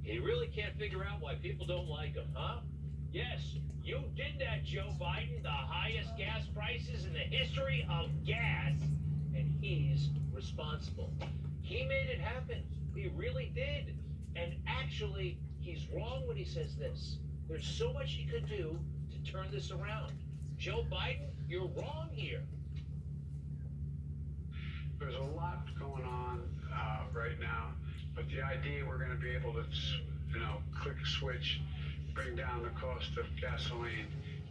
You really can't figure out why people don't like him, huh? Yes, you did that, Joe Biden, the highest gas prices in the history of gas, and he's responsible. He made it happen. He really did. And actually, he's wrong when he says this. There's so much he could do to turn this around. Joe Biden, you're wrong here. There's a lot going on right now, but the idea we're going to be able to, click a switch, bring down the cost of gasoline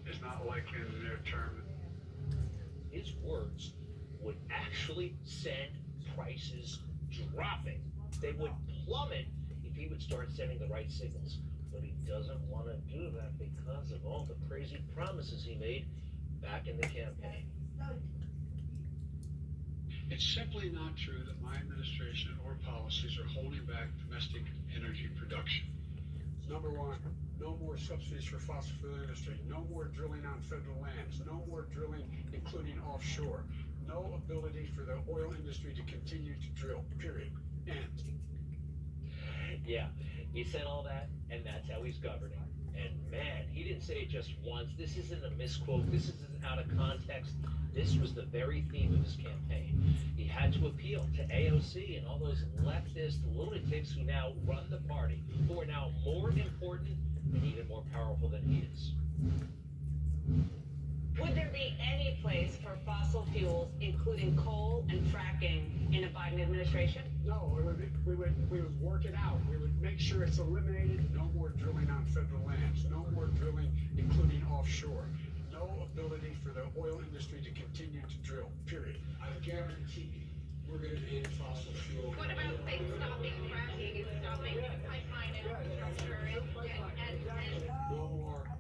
is not likely in the near term. His words would actually send prices dropping. They would plummet if he would start sending the right signals. But he doesn't want to do that because of all the crazy promises he made back in the campaign. It's simply not true that my administration or policies are holding back domestic energy production. Number one, no more subsidies for fossil fuel industry, no more drilling on federal lands, no more drilling, including offshore, no ability for the oil industry to continue to drill, period. End. Yeah, he said all that, and that's how he's governing. And man, he didn't say it just once. This isn't a misquote. This isn't out of context. This was the very theme of his campaign. He had to appeal to AOC and all those leftist lunatics who now run the party, who are now more important and even more powerful than he is. Would there be any place for fossil fuels, including coal and fracking, in a Biden administration? No, we would work it out. We would make sure it's eliminated. No more drilling on federal lands. No more drilling, including offshore. No ability for the oil industry to continue to drill, period. I guarantee we're going to end fossil fuel. What about, say, stopping fracking and stopping pipeline infrastructure and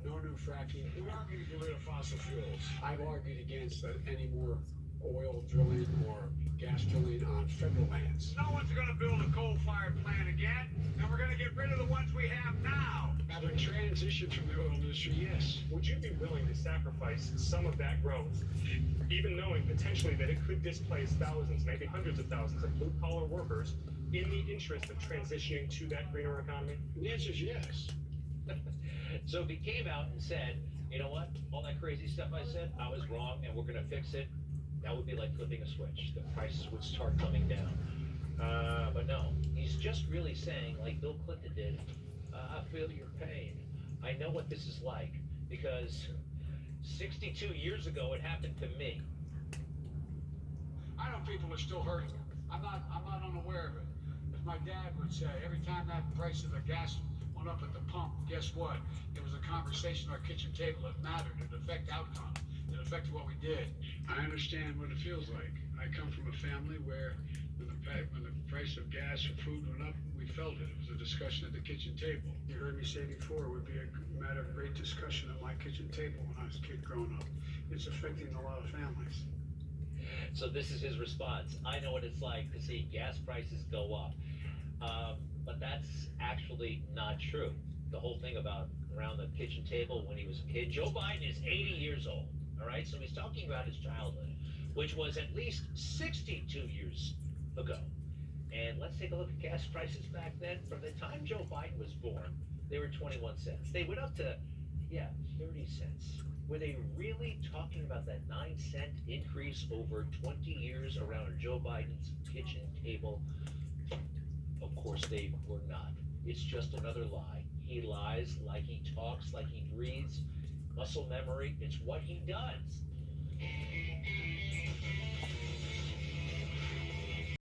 No new fracking. We're not going to get rid of fossil fuels. I've argued against any more oil drilling or gas drilling on federal lands. No one's going to build a coal-fired plant again, and we're going to get rid of the ones we have now. Have a transition from the oil industry, yes. Would you be willing to sacrifice some of that growth, even knowing potentially that it could displace thousands, maybe hundreds of thousands of blue-collar workers in the interest of transitioning to that greener economy? The answer is yes. So if he came out and said, you know what, all that crazy stuff I said, I was wrong and we're going to fix it, that would be like flipping a switch. The prices would start coming down. But no, he's just really saying, like Bill Clinton did, I feel your pain. I know what this is like because 62 years ago it happened to me. I know people are still hurting. I'm not unaware of it. As my dad would say, every time that price of the gas went up at the pump, guess what? It was a conversation at our kitchen table that mattered. It affected outcome. It affected what we did. I understand what it feels like. I come from a family where when the price of gas or food went up, we felt it. It was a discussion at the kitchen table. You heard me say before, it would be a matter of great discussion at my kitchen table when I was a kid growing up. It's affecting a lot of families. So this is his response. I know what it's like to see gas prices go up. But that's actually not true. The whole thing about around the kitchen table when he was a kid. Joe Biden is 80 years old, all right? So he's talking about his childhood, which was at least 62 years ago. And let's take a look at gas prices back then. From the time Joe Biden was born, they were 21 cents. They went up to, 30 cents. Were they really talking about that 9-cent increase over 20 years around Joe Biden's kitchen table? Of course they were not. It's just another lie. He lies like he talks, like he breathes. Muscle memory, it's what he does.